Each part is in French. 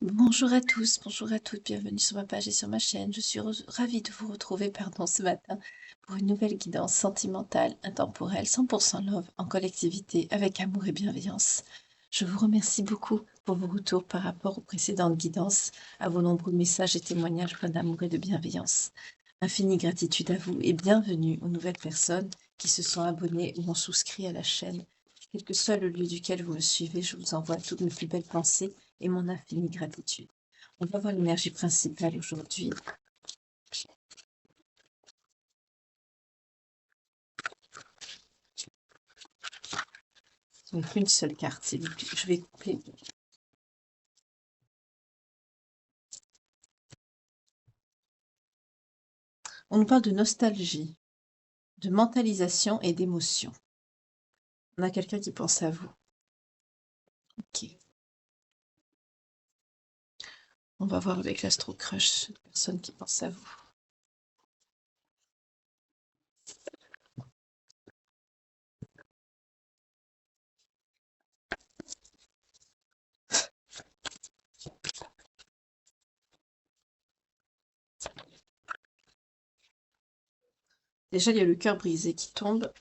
Bonjour à tous, bonjour à toutes, bienvenue sur ma page et sur ma chaîne. Je suis ravie de vous retrouver ce matin pour une nouvelle guidance sentimentale, intemporelle, 100% love, en collectivité, avec amour et bienveillance. Je vous remercie beaucoup pour vos retours par rapport aux précédentes guidances, à vos nombreux messages et témoignages pleins d'amour et de bienveillance. Infinie gratitude à vous et bienvenue aux nouvelles personnes qui se sont abonnées ou ont souscrit à la chaîne. Quel que soit le lieu duquel vous me suivez, je vous envoie toutes mes plus belles pensées et mon infinie gratitude. On va voir l'énergie principale aujourd'hui. Donc une seule carte, s'il vous plaît. Je vais couper. On nous parle de nostalgie, de mentalisation et d'émotion. On a quelqu'un qui pense à vous. Ok. On va voir avec l'Astro Crush, cette personne qui pense à vous. Déjà, il y a le cœur brisé qui tombe.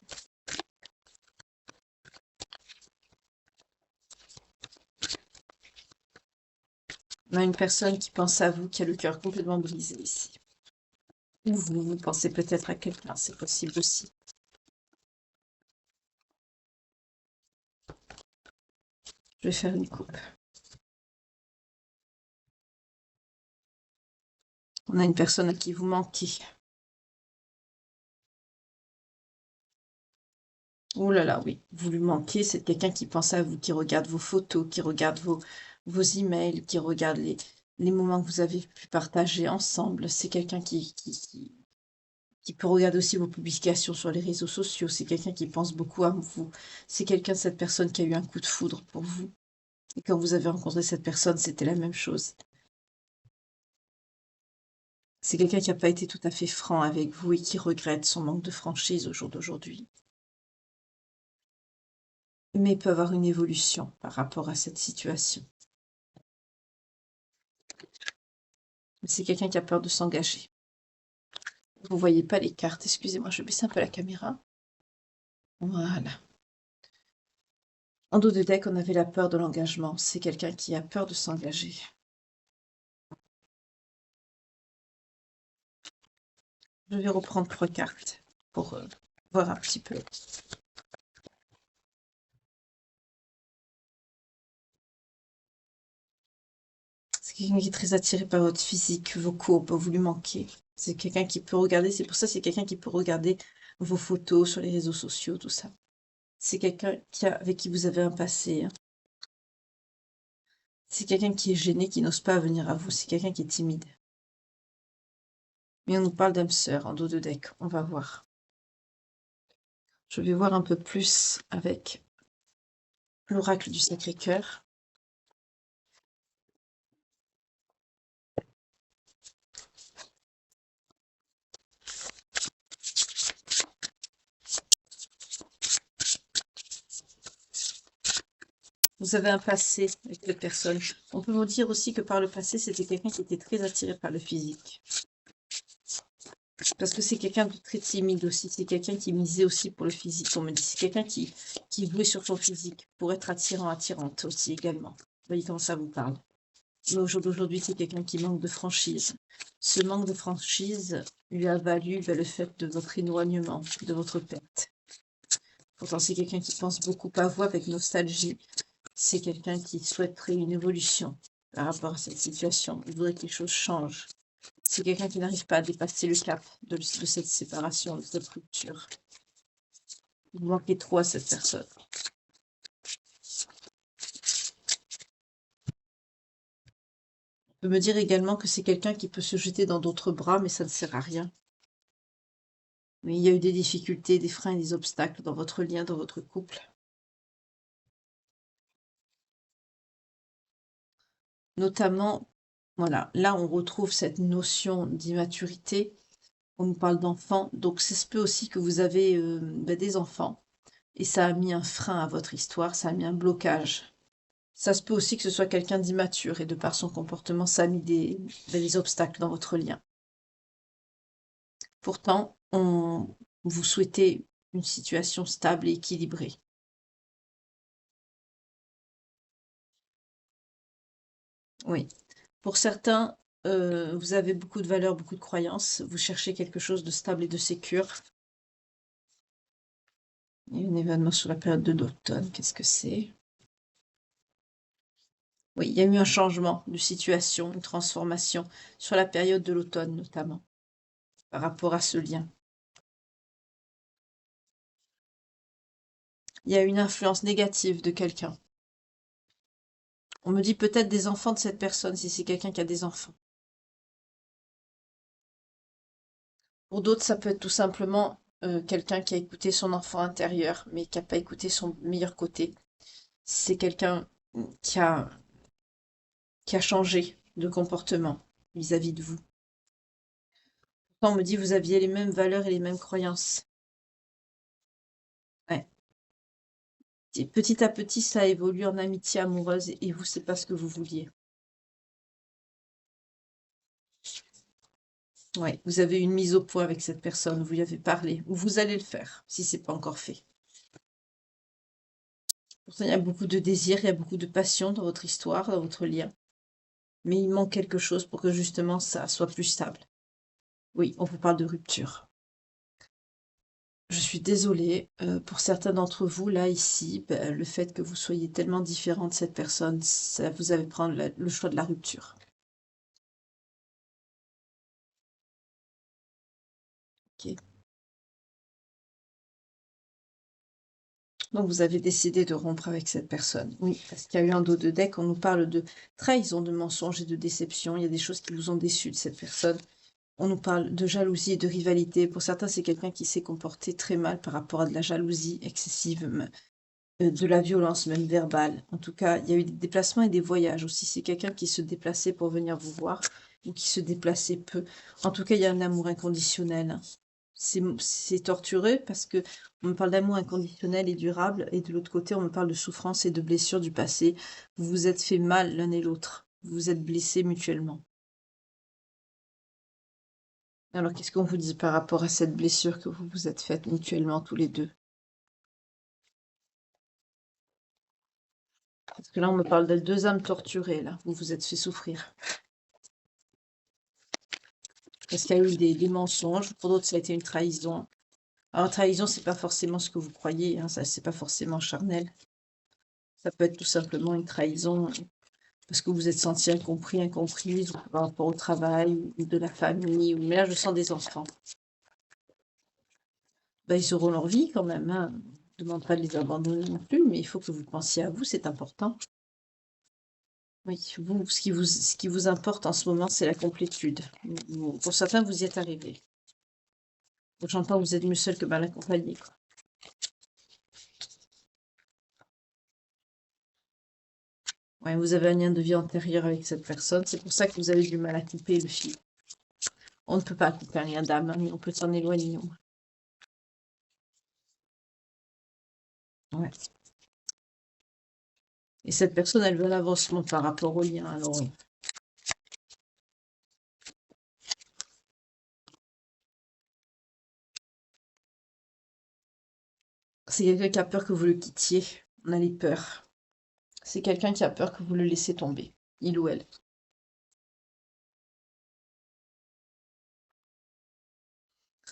On a une personne qui pense à vous, qui a le cœur complètement brisé ici. Ou vous pensez peut-être à quelqu'un, c'est possible aussi. Je vais faire une coupe. On a une personne à qui vous manquez. Oh là là, oui, vous lui manquez, c'est quelqu'un qui pense à vous, qui regarde vos photos, qui regarde vos emails, qui regarde les moments que vous avez pu partager ensemble. C'est quelqu'un qui peut regarder aussi vos publications sur les réseaux sociaux. C'est quelqu'un qui pense beaucoup à vous. C'est quelqu'un, cette personne qui a eu un coup de foudre pour vous. Et quand vous avez rencontré cette personne, c'était la même chose. C'est quelqu'un qui n'a pas été tout à fait franc avec vous et qui regrette son manque de franchise au jour d'aujourd'hui. Mais peut avoir une évolution par rapport à cette situation. C'est quelqu'un qui a peur de s'engager. Vous ne voyez pas les cartes, excusez-moi, je baisse un peu la caméra. Voilà. En dos de deck, on avait la peur de l'engagement. C'est quelqu'un qui a peur de s'engager. Je vais reprendre 3 cartes pour voir un petit peu. C'est quelqu'un qui est très attiré par votre physique, vos courbes, vous lui manquez. C'est quelqu'un qui peut regarder, c'est pour ça que c'est quelqu'un qui peut regarder vos photos sur les réseaux sociaux, tout ça. C'est quelqu'un avec qui vous avez un passé. Hein. C'est quelqu'un qui est gêné, qui n'ose pas venir à vous. C'est quelqu'un qui est timide. Mais on nous parle d'âme sœur en dos de deck. On va voir. Je vais voir un peu plus avec l'oracle du Sacré-Cœur. Vous avez un passé avec cette personne. On peut vous dire aussi que par le passé, c'était quelqu'un qui était très attiré par le physique. Parce que c'est quelqu'un de très timide aussi. C'est quelqu'un qui misait aussi pour le physique. On me dit c'est quelqu'un qui jouait sur son physique pour être attirant, attirante aussi également. Vous voyez comment ça vous parle. Mais au jour d'aujourd'hui, c'est quelqu'un qui manque de franchise. Ce manque de franchise lui a valu le fait de votre éloignement, de votre perte. Pourtant, c'est quelqu'un qui pense beaucoup à vous avec nostalgie. C'est quelqu'un qui souhaiterait une évolution par rapport à cette situation. Il voudrait que les choses changent. C'est quelqu'un qui n'arrive pas à dépasser le cap de cette séparation, de cette rupture. Vous manquez trop à cette personne. On peut me dire également que c'est quelqu'un qui peut se jeter dans d'autres bras, mais ça ne sert à rien. Mais il y a eu des difficultés, des freins et des obstacles dans votre lien, dans votre couple. Notamment, voilà, là on retrouve cette notion d'immaturité. On nous parle d'enfants, donc ça se peut aussi que vous avez des enfants. Et ça a mis un frein à votre histoire, ça a mis un blocage. Ça se peut aussi que ce soit quelqu'un d'immature et de par son comportement, ça a mis des obstacles dans votre lien. Pourtant, vous souhaitez une situation stable et équilibrée. Oui. Pour certains, vous avez beaucoup de valeurs, beaucoup de croyances. Vous cherchez quelque chose de stable et de sécure. Il y a un événement sur la période de l'automne. Qu'est-ce que c'est? Oui, il y a eu un changement de situation, une transformation sur la période de l'automne notamment, par rapport à ce lien. Il y a une influence négative de quelqu'un. On me dit peut-être des enfants de cette personne, si c'est quelqu'un qui a des enfants. Pour d'autres, ça peut être tout simplement quelqu'un qui a écouté son enfant intérieur, mais qui n'a pas écouté son meilleur côté. C'est quelqu'un qui a, qui a changé de comportement vis-à-vis de vous. Pourtant, on me dit vous aviez les mêmes valeurs et les mêmes croyances. Ouais. Et petit à petit, ça évolue en amitié amoureuse et vous, c'est pas ce que vous vouliez. Ouais, vous avez une mise au point avec cette personne, vous lui avez parlé, ou vous allez le faire, si c'est pas encore fait. Pourtant, il y a beaucoup de désir, il y a beaucoup de passion dans votre histoire, dans votre lien. Mais il manque quelque chose pour que justement ça soit plus stable. Oui, on vous parle de rupture. Je suis désolée, pour certains d'entre vous, là, ici, le fait que vous soyez tellement différent de cette personne, ça vous avez prendre le choix de la rupture. Ok. Donc vous avez décidé de rompre avec cette personne. Oui, parce qu'il y a eu un dos de deck, on nous parle de trahison, de mensonges et de déception. Il y a des choses qui vous ont déçu de cette personne. On nous parle de jalousie et de rivalité. Pour certains, c'est quelqu'un qui s'est comporté très mal par rapport à de la jalousie excessive, de la violence même verbale. En tout cas, il y a eu des déplacements et des voyages aussi. C'est quelqu'un qui se déplaçait pour venir vous voir ou qui se déplaçait peu. En tout cas, il y a un amour inconditionnel, hein. C'est tortureux parce que on me parle d'amour inconditionnel et durable et de l'autre côté, on me parle de souffrance et de blessures du passé. Vous vous êtes fait mal l'un et l'autre. Vous vous êtes blessés mutuellement. Alors, qu'est-ce qu'on vous dit par rapport à cette blessure que vous vous êtes faite mutuellement tous les deux? Parce que là, on me parle de deux âmes torturées, là. Vous vous êtes fait souffrir. Parce qu'il y a eu des mensonges. Pour d'autres, ça a été une trahison. Alors, trahison, c'est pas forcément ce que vous croyez, hein. Ça, c'est pas forcément charnel. Ça peut être tout simplement une trahison parce que vous vous êtes senti incompris, incomprise par rapport au travail ou de la famille. Mais là, je sens des enfants. Ben, ils auront leur vie quand même, hein. Je ne demande pas de les abandonner non plus, mais il faut que vous pensiez à vous, c'est important. Oui, vous, ce qui vous importe en ce moment, c'est la complétude. Pour certains, vous y êtes arrivé. J'entends que vous êtes mieux seul que mal accompagné, quoi. Ouais, vous avez un lien de vie antérieur avec cette personne. C'est pour ça que vous avez du mal à couper le fil. On ne peut pas couper un lien d'âme, hein, mais on peut s'en éloigner. Ouais. Et cette personne, elle veut l'avancement par rapport au lien. Alors, c'est quelqu'un qui a peur que vous le quittiez. On a les peurs. C'est quelqu'un qui a peur que vous le laissiez tomber, il ou elle.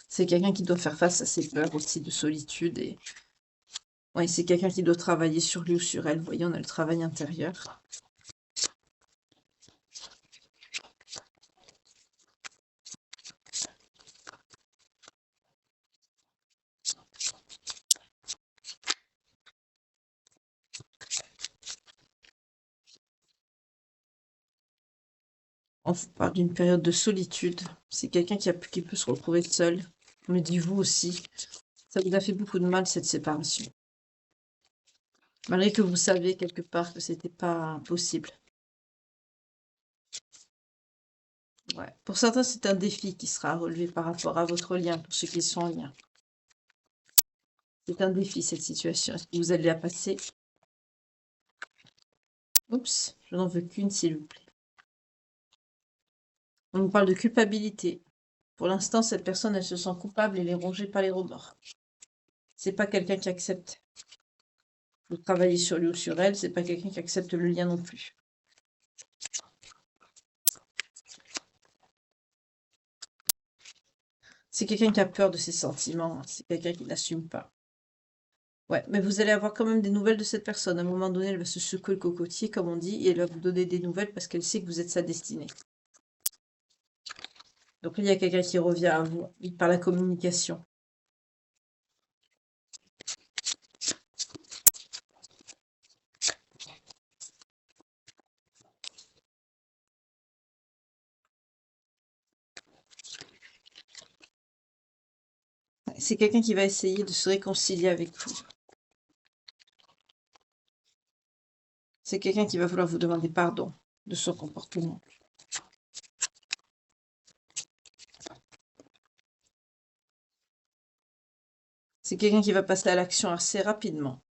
C'est quelqu'un qui doit faire face à ses peurs aussi de solitude. Et ouais, c'est quelqu'un qui doit travailler sur lui ou sur elle. Vous voyez, on a le travail intérieur. On vous parle d'une période de solitude. C'est quelqu'un qui peut se retrouver seul. Me dit vous aussi. Ça vous a fait beaucoup de mal, cette séparation. Malgré que vous savez quelque part que c'était pas possible. Ouais. Pour certains, c'est un défi qui sera relevé par rapport à votre lien, pour ceux qui sont en lien. C'est un défi, cette situation. Est-ce que vous allez la passer? Oups, je n'en veux qu'une, s'il vous plaît. On nous parle de culpabilité. Pour l'instant, cette personne, elle se sent coupable, elle est rongée par les remords. C'est pas quelqu'un qui accepte de travailler sur lui ou sur elle, c'est pas quelqu'un qui accepte le lien non plus. C'est quelqu'un qui a peur de ses sentiments, c'est quelqu'un qui n'assume pas. Ouais, mais vous allez avoir quand même des nouvelles de cette personne. À un moment donné, elle va se secouer le cocotier, comme on dit, et elle va vous donner des nouvelles parce qu'elle sait que vous êtes sa destinée. Donc là, il y a quelqu'un qui revient à vous, par la communication. C'est quelqu'un qui va essayer de se réconcilier avec vous. C'est quelqu'un qui va vouloir vous demander pardon de son comportement. C'est quelqu'un qui va passer à l'action assez rapidement.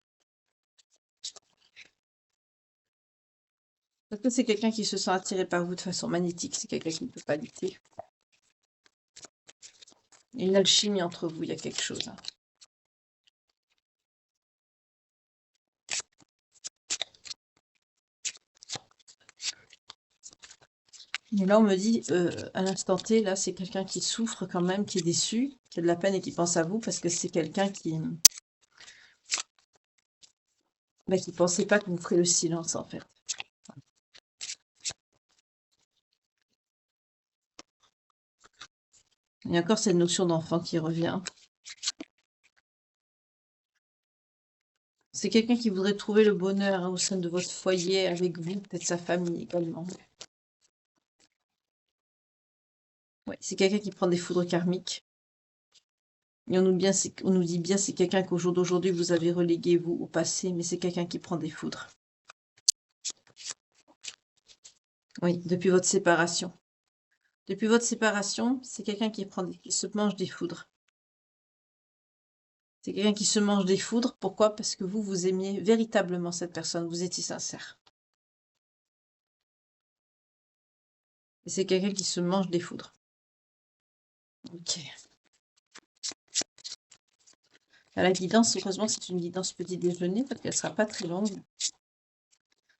Parce que c'est quelqu'un qui se sent attiré par vous de façon magnétique. C'est quelqu'un qui ne peut pas lutter. Il y a une alchimie entre vous, il y a quelque chose. Et là, on me dit, à l'instant T, là, c'est quelqu'un qui souffre quand même, qui est déçu, qui a de la peine et qui pense à vous parce que c'est quelqu'un qui pensait pas que vous ferez le silence, en fait. Il y a encore cette notion d'enfant qui revient. C'est quelqu'un qui voudrait trouver le bonheur au sein de votre foyer, avec vous, peut-être sa famille également. Ouais, c'est quelqu'un qui prend des foudres karmiques. Et on nous dit bien c'est quelqu'un qu'au jour d'aujourd'hui vous avez relégué vous au passé, mais c'est quelqu'un qui prend des foudres. Oui, depuis votre séparation. Depuis votre séparation, c'est quelqu'un qui se mange des foudres. C'est quelqu'un qui se mange des foudres. Pourquoi? Parce que vous aimiez véritablement cette personne. Vous étiez sincère. Et c'est quelqu'un qui se mange des foudres. Ok. À la guidance, heureusement, c'est une guidance petit déjeuner parce qu'elle ne sera pas très longue.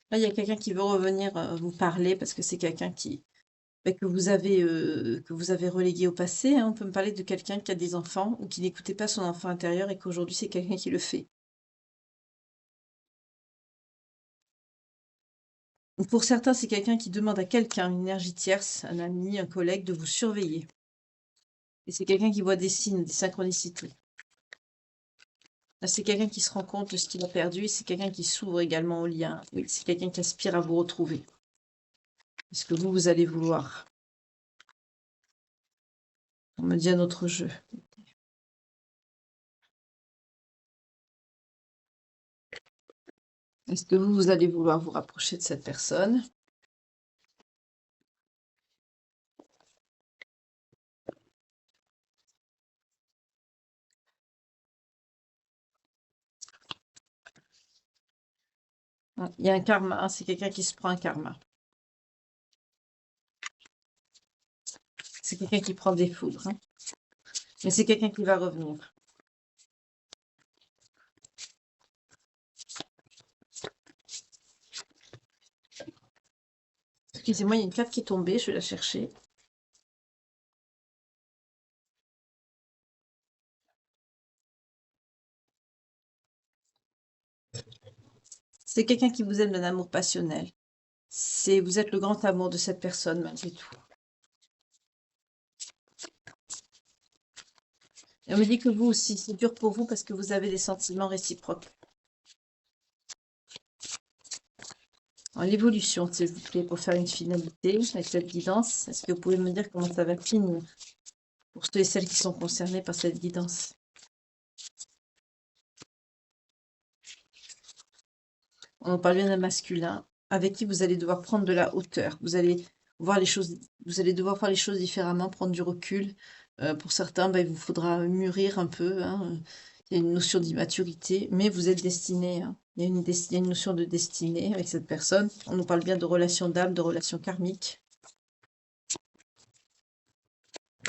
Là, il y a quelqu'un qui veut revenir vous parler parce que c'est quelqu'un que vous avez relégué au passé. Hein. On peut me parler de quelqu'un qui a des enfants ou qui n'écoutait pas son enfant intérieur et qu'aujourd'hui, c'est quelqu'un qui le fait. Pour certains, c'est quelqu'un qui demande à quelqu'un, une énergie tierce, un ami, un collègue, de vous surveiller. Et c'est quelqu'un qui voit des signes, des synchronicités. Là, c'est quelqu'un qui se rend compte de ce qu'il a perdu et c'est quelqu'un qui s'ouvre également au lien. Oui, c'est quelqu'un qui aspire à vous retrouver. Est-ce que vous allez vouloir? On me dit un autre jeu. Est-ce que vous allez vouloir vous rapprocher de cette personne? Il y a un karma, hein, c'est quelqu'un qui se prend un karma. C'est quelqu'un qui prend des foudres. Hein. Mais c'est quelqu'un qui va revenir. Excusez-moi, il y a une carte qui est tombée, je vais la chercher. C'est quelqu'un qui vous aime d'un amour passionnel. Vous êtes le grand amour de cette personne, malgré tout. Et on me dit que vous aussi, c'est dur pour vous parce que vous avez des sentiments réciproques. L'évolution, s'il vous plaît, pour faire une finalité avec cette guidance. Est-ce que vous pouvez me dire comment ça va finir pour ceux et celles qui sont concernés par cette guidance? On parle bien d'un masculin avec qui vous allez devoir prendre de la hauteur. Vous allez voir les choses, vous allez devoir voir les choses différemment, prendre du recul. Pour certains, il vous faudra mûrir un peu. Hein. Il y a une notion d'immaturité, mais vous êtes destiné, hein. Il y a une notion de destinée avec cette personne. On nous parle bien de relations d'âme, de relations karmiques.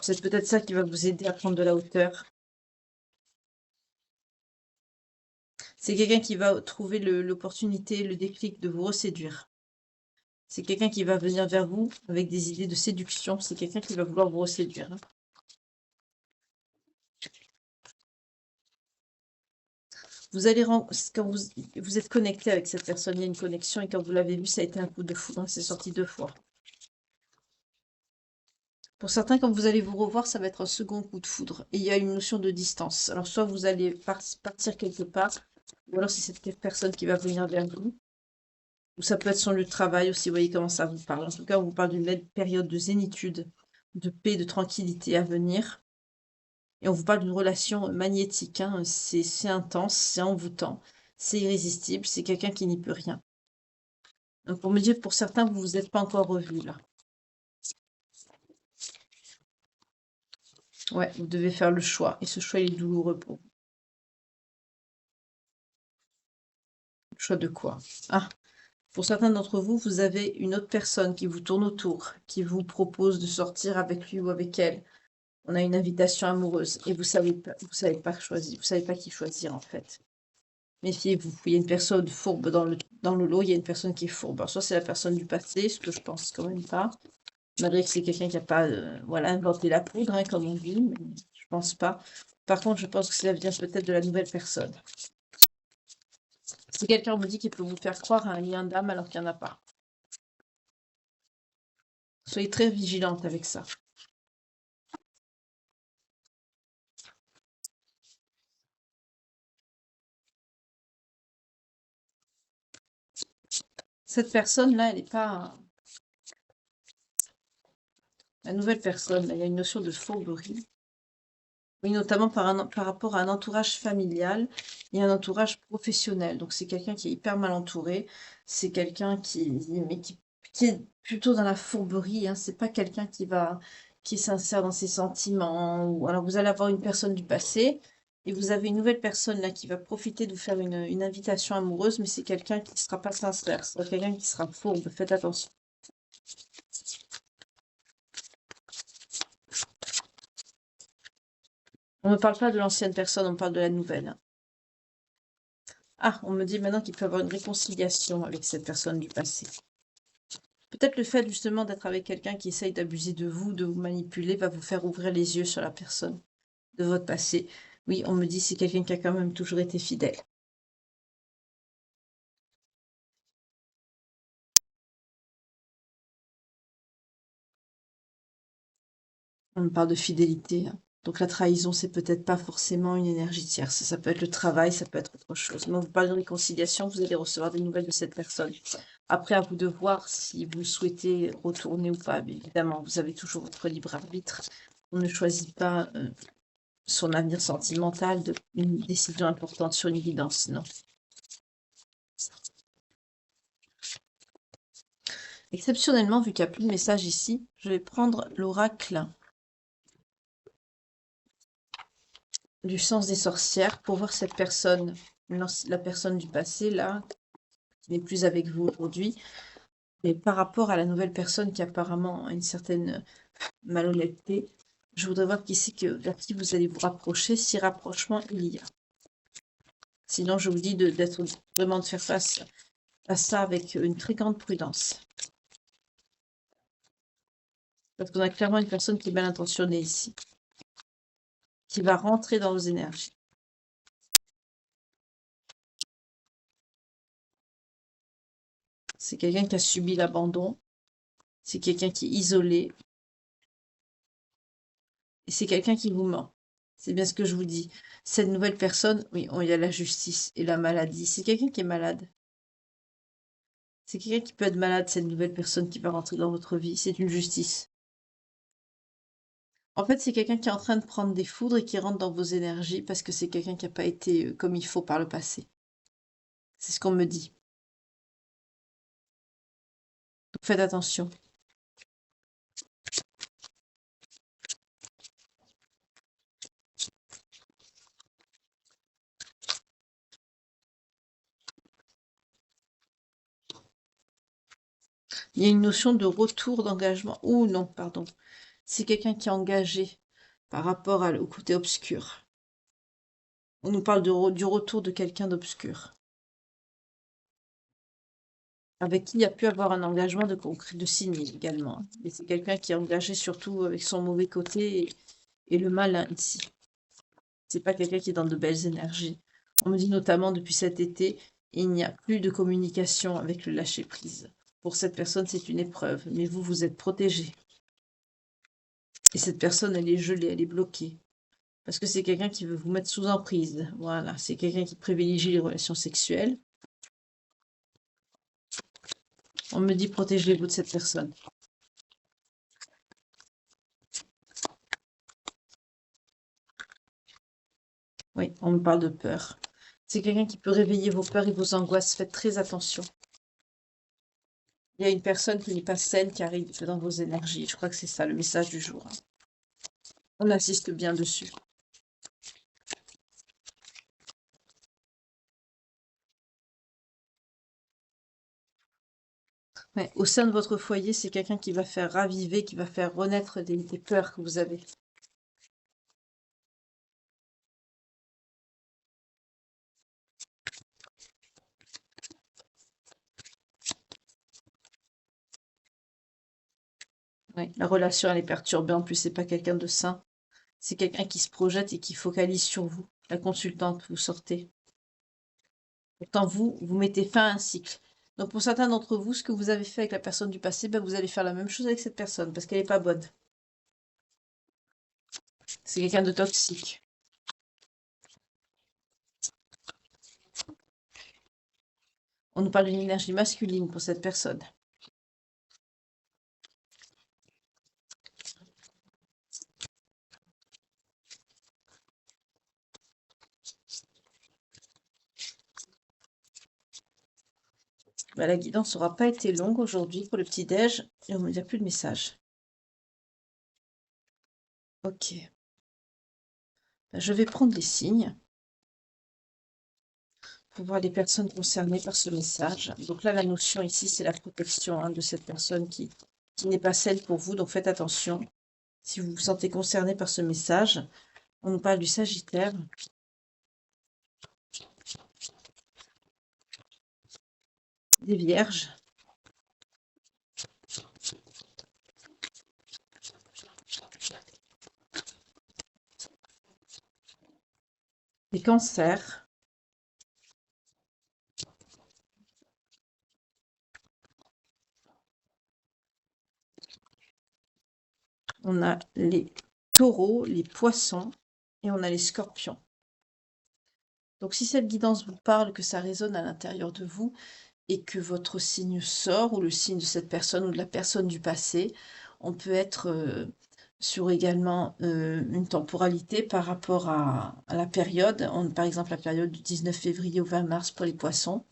C'est peut-être ça qui va vous aider à prendre de la hauteur. C'est quelqu'un qui va trouver l'opportunité, le déclic de vous reséduire. C'est quelqu'un qui va venir vers vous avec des idées de séduction. C'est quelqu'un qui va vouloir vous reséduire, hein. Vous allez quand vous êtes connecté avec cette personne, il y a une connexion, et quand vous l'avez vu, ça a été un coup de foudre, hein, c'est sorti 2 fois. Pour certains, quand vous allez vous revoir, ça va être un second coup de foudre. Et il y a une notion de distance. Alors, soit vous allez partir quelque part, ou alors c'est cette personne qui va venir vers vous. Ou ça peut être son lieu de travail aussi, vous voyez comment ça vous parle. En tout cas, on vous parle d'une période de zénitude, de paix, de tranquillité à venir. Et on vous parle d'une relation magnétique, hein. C'est intense, c'est envoûtant, c'est irrésistible, c'est quelqu'un qui n'y peut rien. Donc, pour me dire, pour certains, vous ne vous êtes pas encore revus, là. Ouais, vous devez faire le choix. Et ce choix, il est douloureux pour vous. Le choix de quoi? Ah, pour certains d'entre vous, vous avez une autre personne qui vous tourne autour, qui vous propose de sortir avec lui ou avec elle. On a une invitation amoureuse et vous savez pas choisir, vous savez pas qui choisir en fait. Méfiez-vous, il y a une personne fourbe dans le lot, il y a une personne qui est fourbe. Alors, soit c'est la personne du passé, ce que je pense quand même pas, malgré que c'est quelqu'un qui n'a pas voilà, inventé la poudre, hein, comme on dit, mais je pense pas. Par contre, je pense que cela vient peut-être de la nouvelle personne. Si quelqu'un vous dit qu'il peut vous faire croire à un lien d'âme alors qu'il n'y en a pas. Soyez très vigilante avec ça. Cette personne-là, elle n'est pas... La nouvelle personne, là, il y a une notion de fourberie. Oui, notamment par rapport à un entourage familial et un entourage professionnel. Donc, c'est quelqu'un qui est hyper mal entouré. C'est quelqu'un qui est plutôt dans la fourberie, hein. C'est pas quelqu'un qui est sincère dans ses sentiments. Ou, alors, vous allez avoir une personne du passé et vous avez une nouvelle personne là qui va profiter de vous faire une invitation amoureuse, mais c'est quelqu'un qui ne sera pas sincère. C'est quelqu'un qui sera fourbe. Faites attention. On ne parle pas de l'ancienne personne, on parle de la nouvelle, hein. Ah, on me dit maintenant qu'il peut y avoir une réconciliation avec cette personne du passé. Peut-être le fait justement d'être avec quelqu'un qui essaye d'abuser de vous manipuler, va vous faire ouvrir les yeux sur la personne de votre passé. Oui, on me dit c'est quelqu'un qui a quand même toujours été fidèle. On me parle de fidélité, hein. Donc la trahison, c'est peut-être pas forcément une énergie tierce. Ça peut être le travail, ça peut être autre chose. Mais on vous parle de réconciliation, vous allez recevoir des nouvelles de cette personne. Après, à vous de voir si vous souhaitez retourner ou pas. Mais évidemment, vous avez toujours votre libre arbitre. On ne choisit pas son avenir sentimental, une décision importante sur une guidance, non. Exceptionnellement, vu qu'il n'y a plus de message ici, je vais prendre l'oracle du sens des sorcières pour voir cette personne, la personne du passé, là, qui n'est plus avec vous aujourd'hui, et par rapport à la nouvelle personne qui apparemment a une certaine malhonnêteté, je voudrais voir vers qui vous allez vous rapprocher, si rapprochement il y a. Sinon, je vous dis vraiment de faire face à ça avec une très grande prudence. Parce qu'on a clairement une personne qui est mal intentionnée ici, qui va rentrer dans vos énergies. C'est quelqu'un qui a subi l'abandon, c'est quelqu'un qui est isolé, et c'est quelqu'un qui vous ment. C'est bien ce que je vous dis. Cette nouvelle personne, oui, il y a la justice et la maladie. C'est quelqu'un qui est malade. C'est quelqu'un qui peut être malade, cette nouvelle personne qui va rentrer dans votre vie. C'est une justice. En fait, c'est quelqu'un qui est en train de prendre des foudres et qui rentre dans vos énergies parce que c'est quelqu'un qui n'a pas été comme il faut par le passé. C'est ce qu'on me dit. Donc faites attention. Il y a une notion de retour d'engagement. Ou non, pardon. C'est quelqu'un qui est engagé par rapport au côté obscur. On nous parle du retour de quelqu'un d'obscur, avec qui il y a pu avoir un engagement de concret, de signer également. Mais c'est quelqu'un qui est engagé surtout avec son mauvais côté et le malin ici. C'est pas quelqu'un qui est dans de belles énergies. On me dit notamment depuis cet été, il n'y a plus de communication avec le lâcher-prise. Pour cette personne, c'est une épreuve, mais vous, vous êtes protégé. Et cette personne, elle est gelée, elle est bloquée. Parce que c'est quelqu'un qui veut vous mettre sous emprise. Voilà, c'est quelqu'un qui privilégie les relations sexuelles. On me dit protégez-vous de cette personne. Oui, on me parle de peur. C'est quelqu'un qui peut réveiller vos peurs et vos angoisses. Faites très attention. Il y a une personne qui n'est pas saine qui arrive dans vos énergies. Je crois que c'est ça le message du jour. On insiste bien dessus. Ouais, au sein de votre foyer, c'est quelqu'un qui va faire raviver, qui va faire renaître des peurs que vous avez. Ouais, la relation, elle est perturbée. En plus, c'est pas quelqu'un de sain. C'est quelqu'un qui se projette et qui focalise sur vous. La consultante, vous sortez. Pourtant, vous mettez fin à un cycle. Donc, pour certains d'entre vous, ce que vous avez fait avec la personne du passé, ben, vous allez faire la même chose avec cette personne parce qu'elle n'est pas bonne. C'est quelqu'un de toxique. On nous parle d'une énergie masculine pour cette personne. Ben, la guidance n'aura pas été longue aujourd'hui pour le petit-déj et on ne me dit plus de message. Ok. Ben, je vais prendre les signes pour voir les personnes concernées par ce message. Donc là, la notion ici, c'est la protection de cette personne qui n'est pas celle pour vous. Donc faites attention. Si vous vous sentez concerné par ce message, on nous parle du Sagittaire, des Vierges, des Cancers, on a les Taureaux, les Poissons et on a les Scorpions. Donc si cette guidance vous parle, que ça résonne à l'intérieur de vous et que votre signe sort ou le signe de cette personne ou de la personne du passé, on peut être sur également une temporalité par rapport à la période. Par exemple, la période du 19 février au 20 mars pour les Poissons.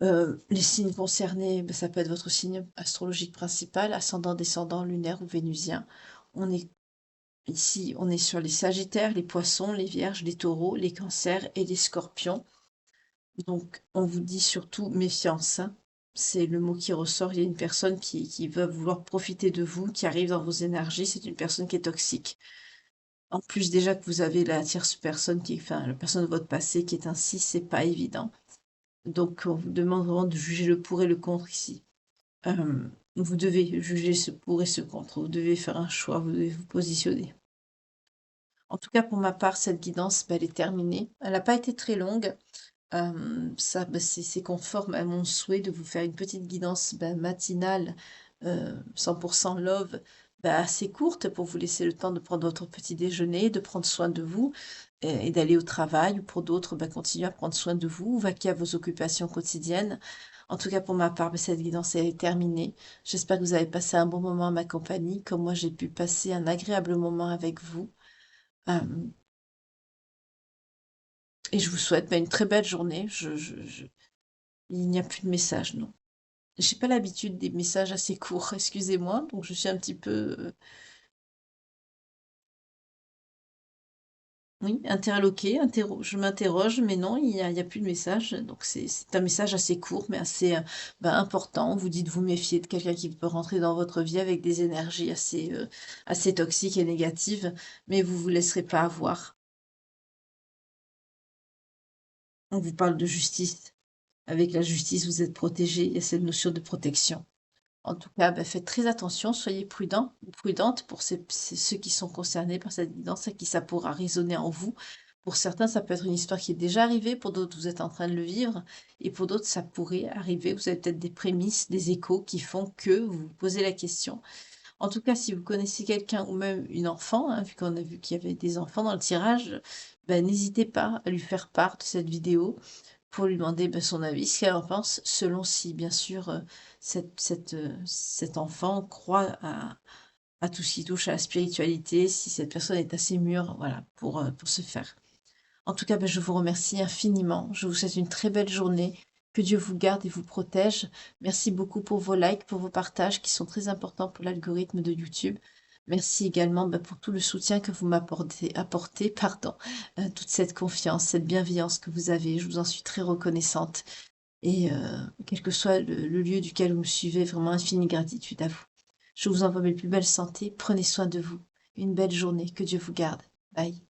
Les signes concernés, ça peut être votre signe astrologique principal, ascendant, descendant, lunaire ou vénusien. On est ici, on est sur les Sagittaires, les Poissons, les Vierges, les Taureaux, les Cancers et les Scorpions. Donc, on vous dit surtout méfiance. C'est le mot qui ressort. Il y a une personne qui veut vouloir profiter de vous, qui arrive dans vos énergies. C'est une personne qui est toxique. En plus, déjà que vous avez la tierce personne enfin, la personne de votre passé qui est ainsi, c'est pas évident. Donc, on vous demande vraiment de juger le pour et le contre ici. Vous devez juger ce pour et ce contre. Vous devez faire un choix, vous devez vous positionner. En tout cas, pour ma part, cette guidance, elle est terminée. Elle n'a pas été très longue. Ça, c'est conforme à mon souhait de vous faire une petite guidance matinale 100% love, assez courte pour vous laisser le temps de prendre votre petit déjeuner, de prendre soin de vous et d'aller au travail. Ou pour d'autres, continuer à prendre soin de vous, vaquer à vos occupations quotidiennes. En tout cas, pour ma part, cette guidance est terminée. J'espère que vous avez passé un bon moment à ma compagnie, comme moi j'ai pu passer un agréable moment avec vous. Euh, et je vous souhaite une très belle journée. Il n'y a plus de message, non. J'ai pas l'habitude des messages assez courts, excusez-moi, donc je suis un petit peu Oui, interloqué, je m'interroge, mais non, il y a plus de message. Donc c'est un message assez court, mais assez important. Vous dites vous méfier de quelqu'un qui peut rentrer dans votre vie avec des énergies assez toxiques et négatives, mais vous vous laisserez pas avoir. On vous parle de justice. Avec la justice, vous êtes protégé. Il y a cette notion de protection. En tout cas, bah, faites très attention, soyez prudents ou prudentes pour ceux qui sont concernés par cette guidance, à qui ça pourra résonner en vous. Pour certains, ça peut être une histoire qui est déjà arrivée, pour d'autres, vous êtes en train de le vivre, et pour d'autres, ça pourrait arriver. Vous avez peut-être des prémices, des échos qui font que vous vous posez la question. En tout cas, si vous connaissez quelqu'un ou même une enfant, hein, vu qu'on a vu qu'il y avait des enfants dans le tirage, ben, n'hésitez pas à lui faire part de cette vidéo pour lui demander, bah, son avis, ce qu'elle en pense, selon si bien sûr, cet enfant croit à tout ce qui touche à la spiritualité, si cette personne est assez mûre, voilà, pour ce faire. En tout cas, bah, je vous remercie infiniment. Je vous souhaite une très belle journée. Que Dieu vous garde et vous protège. Merci beaucoup pour vos likes, pour vos partages qui sont très importants pour l'algorithme de YouTube. Merci également, bah, pour tout le soutien que vous apportez, pardon, toute cette confiance, cette bienveillance que vous avez. Je vous en suis très reconnaissante. Et quel que soit le lieu duquel vous me suivez, vraiment infinie gratitude à vous. Je vous envoie mes plus belles santé. Prenez soin de vous. Une belle journée. Que Dieu vous garde. Bye.